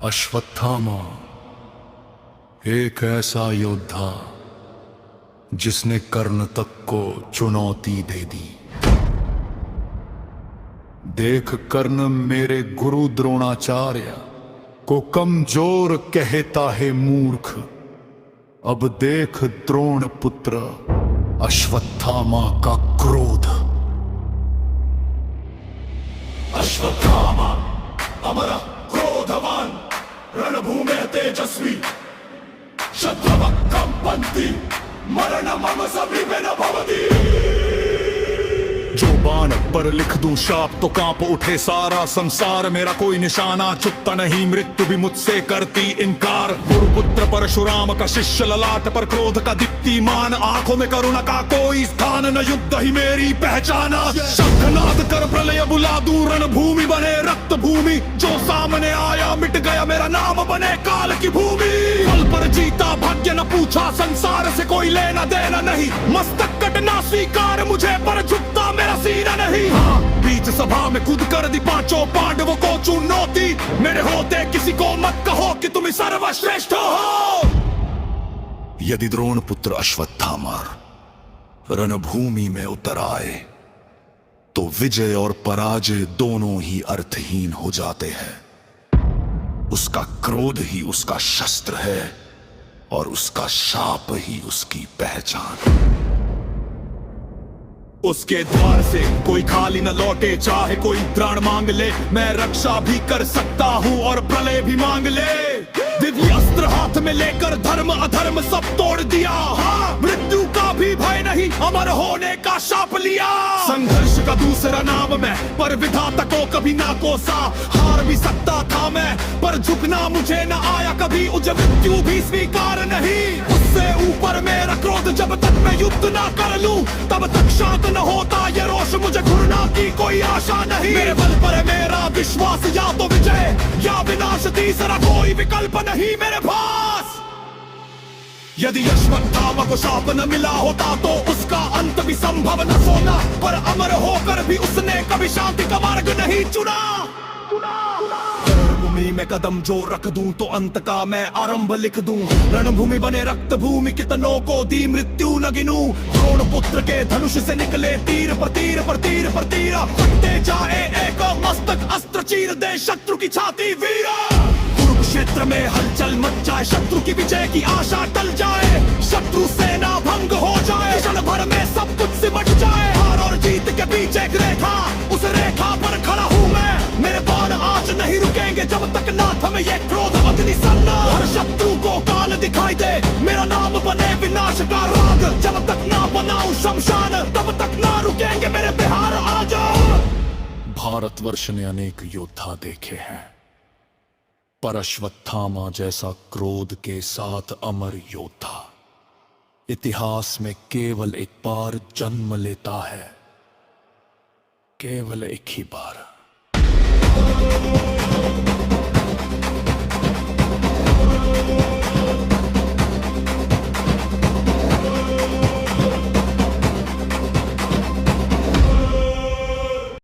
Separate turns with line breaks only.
अश्वत्थामा एक ऐसा योद्धा जिसने कर्ण तक को चुनौती दे दी। देख कर्ण मेरे गुरु द्रोणाचार्य को कमजोर कहता है मूर्ख। अब देख द्रोण पुत्र अश्वत्थामा का क्रोध।
अश्वत्थामा अमर क्रोधवान रणभूमे तेजस्वी शत्रव कंपन्ति मरण मम समीपे न भवति।
जो बाण पर लिख दूं शाप तो कांप उठे सारा संसार। मेरा कोई निशाना चुकता नहीं, मृत्यु भी मुझसे करती इनकार। गुरुपुत्र परशुराम का शिष्य ललाट पर क्रोध का दीप्तिमान। आंखों में करुणा का कोई स्थान न, युद्ध ही मेरी पहचाना। शंखनाद कर प्रलय बुला दूं, रणभूमि बने रक्त भूमि। जो सामने आया मिट गया, मेरा नाम बने काल की भूमि। फल पर जीता भाग्य न पूछा, संसार से कोई लेना देना नहीं। मस्तक कटना स्वीकार मुझे, पर झुकता मेरा सीना नहीं। हाँ, बीच सभा में खुद कर दी पांचों पांडवों को चुनौती। मेरे होते किसी को मत कहो कि तुम सर्वश्रेष्ठ हो। यदि द्रोण पुत्र अश्वत्थामा रणभूमि में उतर आए तो विजय और पराजय दोनों ही अर्थहीन हो जाते हैं। उसका क्रोध ही उसका शस्त्र है और उसका शाप ही उसकी पहचान। उसके द्वार से कोई खाली न लौटे, चाहे कोई प्राण मांग ले। मैं रक्षा भी कर सकता हूँ और प्रलय भी मांग ले। दिव्य अस्त्र हाथ में लेकर धर्म अधर्म सब तोड़ दिया। हाँ, मृत्यु का भी भय नहीं, अमर होने का शाप लिया। संघर्ष का दूसरा नाम मैं, पर विधाता को कभी ना कोसा। हार भी सकता था मैं, पर झुकना मुझे न आया कभी। मुझे मृत्यु भी स्वीकार नहीं, उससे ऊपर मेरा क्रोध। जब तक मैं युद्ध ना कर लूं तब तक शांत न होता ये रोष। मुझे घुरना की कोई आशा नहीं, मेरे बल पर मेरा विश्वास। या तो विजय या विनाश, तीसरा कोई विकल्प नहीं मेरे पास। यदि अश्वत्थामा को शाप न मिला होता तो उसका अंत भी संभव न सोना। पर अमर होकर भी उसने कभी शांति का मार्ग नहीं चुना। रणभूमि में कदम जो रख दूं तो अंत का मैं आरंभ लिख दूं। रणभूमि बने रक्त भूमि, कितनों को दी मृत्यु न गिनूं। द्रोण पुत्र के धनुष से निकले तीर पर तीर पर तीर पर तीर। कटते जाए एक मस्तक, अस्त्र चीर दे शत्रु की छाती वीरा। कुरुक्षेत्र में हलचल मच जाए, शत्रु की विजय की आशा टल जाए। शत्रु सेना भंग हो जाए, क्षण भर में सब कुछ सिमट जाए। हार और जीत के बीच एक रेखा, उस रेखा पर खड़ा हूँ मैं। मेरे बाण आज नहीं रुकेंगे जब तक ना थमे ये क्रोध अग्नि सन्ना। हर शत्रु को काल दिखाई दे, मेरा नाम बने विनाश का राग। जब तक ना बनाऊं शमशान तब तक ना रुकेंगे मेरे बिहार आज। भारतवर्ष ने अनेक योद्धा देखे हैं, पर अश्वत्थामा जैसा क्रोध के साथ अमर योद्धा इतिहास में केवल एक बार जन्म लेता है। केवल एक ही बार।